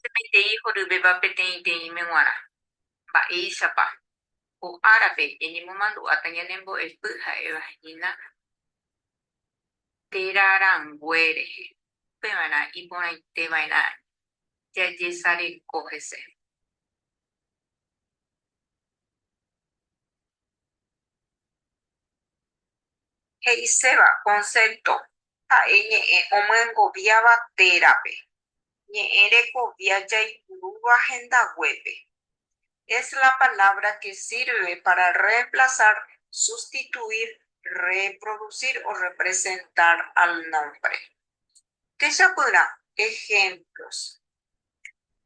Sementei horubeba petentei menguara. Ba eishapa. O árabe, inimumando atanyanembo espыha evahina teraranguere. Pemana ipona itevaina yayesare kohese. Heiseva concepto. A ñe'ẽ omyengoviáva térãpe. Ñe'ẽ rekovia jaipurúva hendaguépe. Es la palabra que sirve para reemplazar, sustituir, reproducir o representar al nombre. Techapyra. Ejemplos.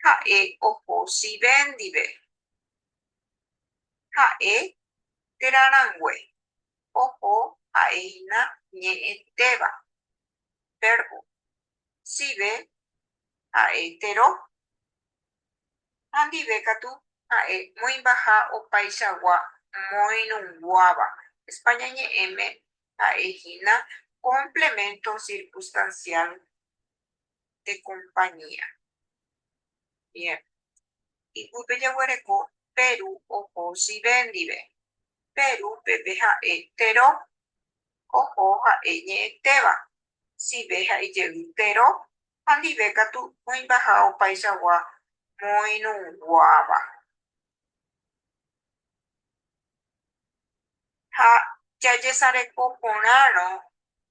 Ha'e ohosi vendive. Ha'e terarangue. Oho ha'éhina ñe'ẽtéva. Verbo. Sive ha'etero. Handive katu ha'e moimbaha opaichagua moirũnguáva. España ñe'ẽme ha'éhina complemento circunstancial de compañía. Bien. Iguýpe jaguareko Peru ohosi vendive. Peru pepe ha'e tero. Oho ha'e ñe'ẽtéva. Sive ha'ejey tero. Handive katu moimbaha opaichagua moirũnguáva. Ha jajesareko porãrõ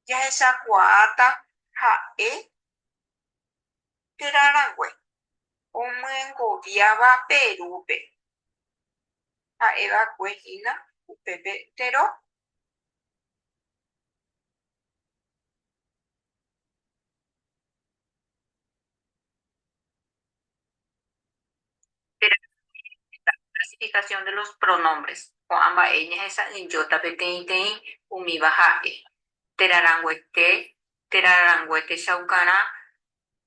jahechakuaáta ha'e terarangue omyengoviáva Perúpe. Ha'evakuehína upépe tero. Clasificación de los pronombres. O amba eñas esa en yota petein umiva ha'e. Teraranguete, teraranguete shaukara,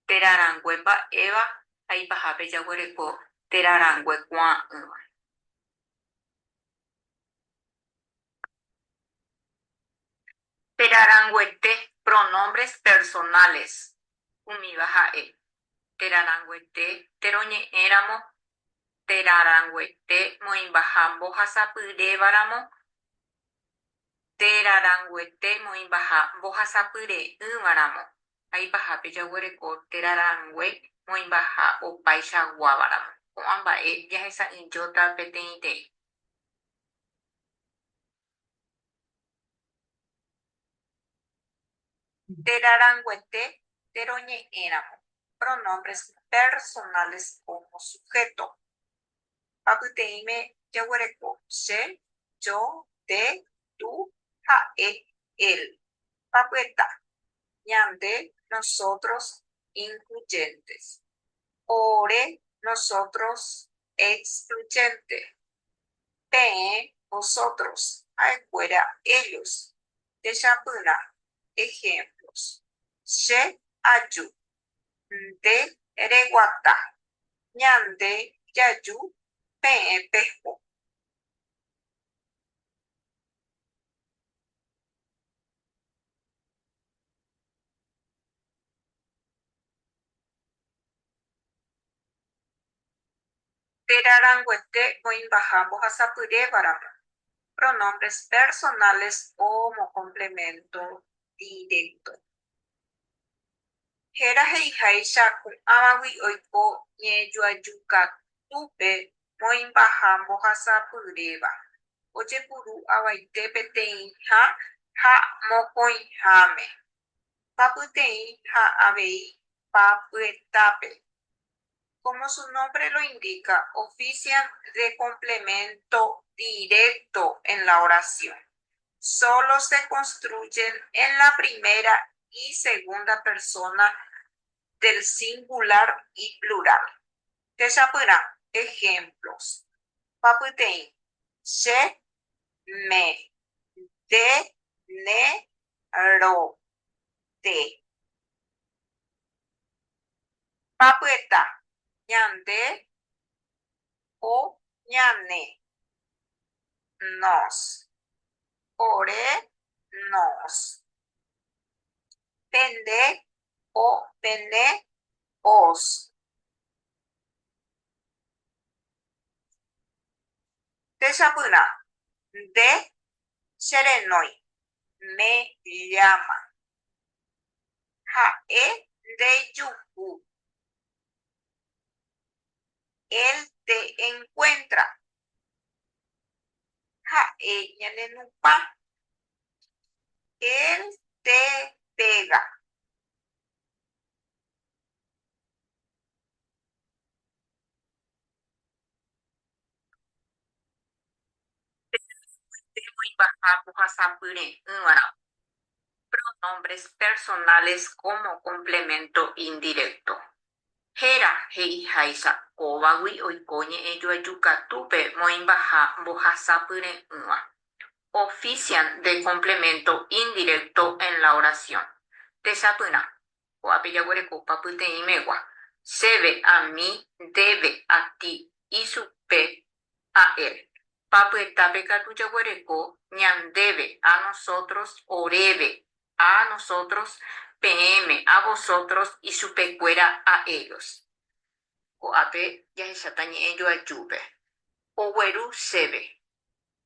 teraranguepa eva, ahí pajape yaguereko, teraranguekuan. Teraranguete, pronombres personales. Umiva ha'e. Teraranguete, teroñe éramo, teraranguete, moimbaha mbohasapyrévaramo, teraranguete, moimbaha mbohasapyre'ỹvaramo. Aipahápe jaguereko terarangue moimbaha opaichaguáváramo. Ko'ãmba'e jahesa'ỹjóta peteĩteĩ. Teraranguete, teroñe'ẽramo. Pronombres personales como sujeto. Papyteĩme jaguereko che, yo, te, tú, ha'e, él. Papyeta. Ñande, nosotros, incluyentes. Ore, nosotros, excluyente. Pe'ẽ, vosotros. Ha'ekuéra, ellos. Techapyrã. Ejemplos. Che aju. Nde reguata. Ñande jaju pe'ẽ peho. Teraranguete moimbaha mbohasapyrévaramo. Pronombres personales como complemento directo. Héra he'íhaicha ko'ãvagui oiko ñejuajukatúpe moimbaha mbohasapyréva. Ojepuru avaite peteĩ ha mokõiháme. Papyteĩ ha avei papyetápe. Como su nombre lo indica, ofician de complemento directo en la oración. Solo se construyen en la primera y segunda persona del singular y plural. Techapyrã. Ejemplos. Papyteĩ. Che, me, de, ne, ro, te. Papyeta. Ñande, o, ñane. Nos. Ore, nos. Pende, o, pene, os. Tesapuna. De serenoi. Me llama. Jae de yuku. Él te encuentra. Jae ñanenupa. Él te pega. Pronombres personales como complemento indirecto. Hera hei haisa kowawi oikoñe ejoajukatúpe moimbaha mbohasapyre yva. Ofician de complemento indirecto en la oración. Tesapyna. Ko'ápe jaguereko papyteĩmegua. Sebe a mí, debe a ti, isupe a él. Papyetápe katu jaguereko ñandéve a nosotros, oreve a nosotros, PM a vosotros y supekuéra a ellos. Ko'ápe jahecháta ñe'ẽ joajúpe. Ogueru sebe.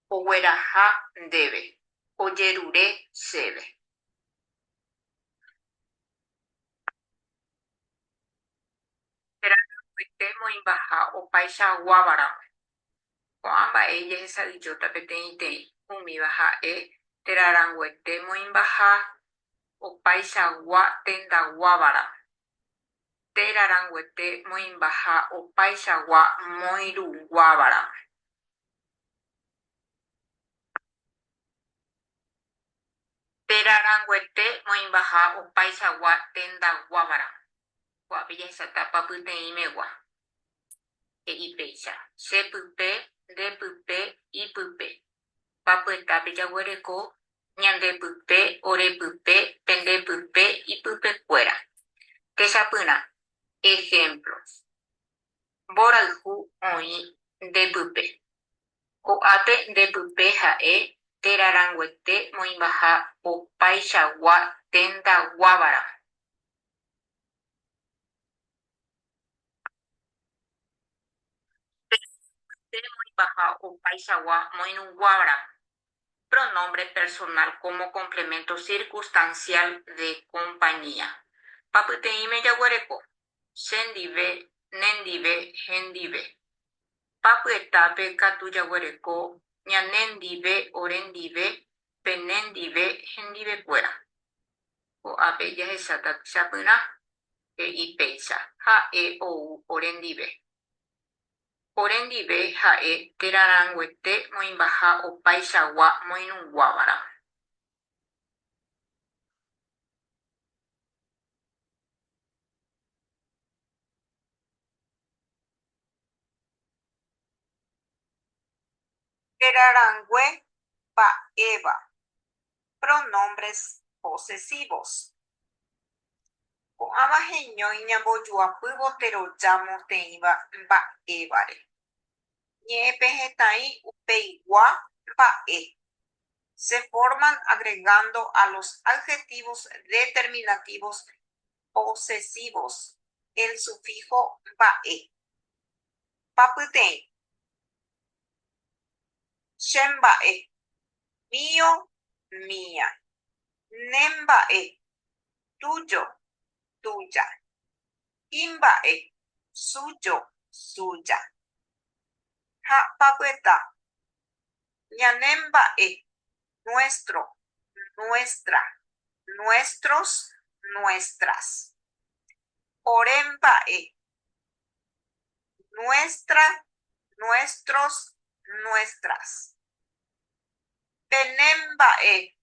Ogueraha ndéve. Ojerure chéve. Térãguete moimbaha opaichaguávara. Ko'ã mba'e jehechaujóta peteĩteĩ umíva ha'e térãranguete moimbaha opaichagua tendaguávara. Térãranguete moimbaha opaichagua moirũguávara. Térãranguete moimbaha opaichagua tendaguávara. Ko'ápe jahecháta papyteĩmegua. E'ipéicha. Chepype, ndepype, ipype. Papyetápe jaguereko ñandepype, orepype, pendepype, ipypekuéra. Techapyna. Ejemplos. Mborayhu oĩ ndepype. Ko'ápe ndepype ha'e térãranguete moimbaha opaichagua tendaguávara. Moimbaha opaichagua moirũguávara. Pronombre personal como complemento circunstancial de compañía. Papyteĩme jaguereko. Chendive, nendive, hendive. Papyetápe katu jaguereko ñanendive, orendive, penendive, hendivekuéra. Ko'ápe jahecháta tyapýna e'ipéicha. Ha'e ou orendive. Orendive ha'e térãranguete moimbaha opaichagua moirũguávara. Térãrangue mba'éva. Pronombres posesivos. Ko'ãva heñói ñambojoapývo teroja moteĩva mba'évare. Ñe'ẽpe hetã'i upeigua mba'e. Se forman agregando a los adjetivos determinativos posesivos el sufijo mba'e. Papyteĩ. Chemba'e. Mío, mía. Nemba'e. Tuyo, tuya. Imba'e. Suyo, suya. Ha papyeta. Ñanemba'e. Nuestro, nuestra, nuestros, nuestras. Oremba'e. Nuestra, nuestros, nuestras. Penemba'e.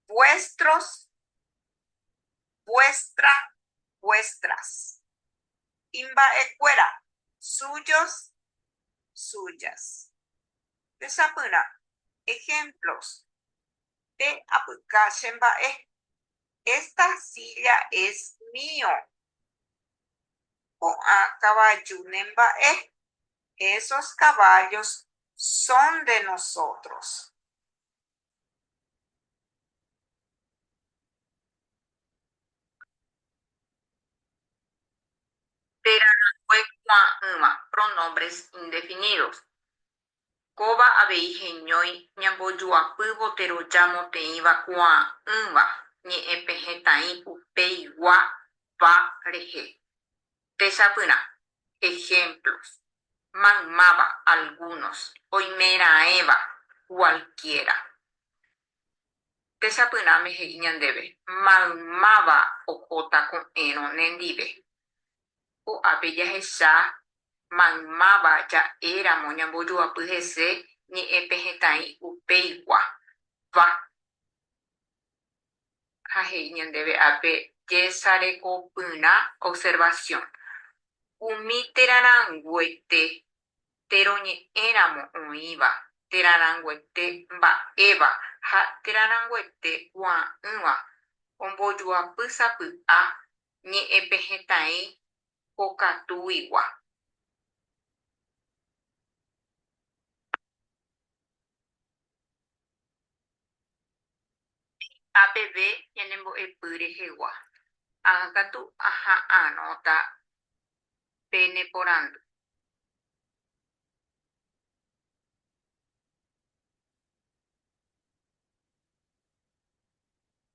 Vuestros, vuestra, vuestras. Imba'ekuéra. Suyos, suyas. Tesapyna. Ejemplos. Te apyka chemba'e. Esta silla es mío. Ko'ã kavaju nemba'e. Esos caballos son de nosotros. Térãrangue kuã'ỹva. Pronombres indefinidos. Kóva avei heñói ñambojuapývo terojamoteĩva kuaa'ỹva ñe'ẽpe hetã'i upeiguava rehe. Techapyrã. Ejemplos. Maymáva, algunos. Oimeraẽva, cualquiera. Techapyrãme he'i ñandéve. Maymáva ohóta ko'ẽrõ nendive. Ko'ápe jahecha maymáva ja'éramo ñambojuapy hese ñe'ẽpe hetã'i upeiguava. Ha he'i ñandéve ápe jesarekopyrã observación. Umi teraranguete teroñe'ẽramo oĩva, teraranguete mba'éva ha teraranguete kuaa'ỹva ombojuapysapy'a ñe'ẽpe hetã'i pokatuigua. APV ñanembo'epy rehegua. Ág̃akatu aha'ãrõta pe neporandu.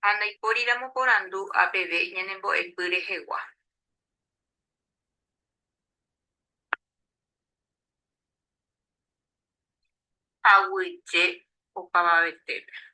Ha ndaipórira moporandu APV ñanembo'epy rehegua. Aguyje opavavetépe.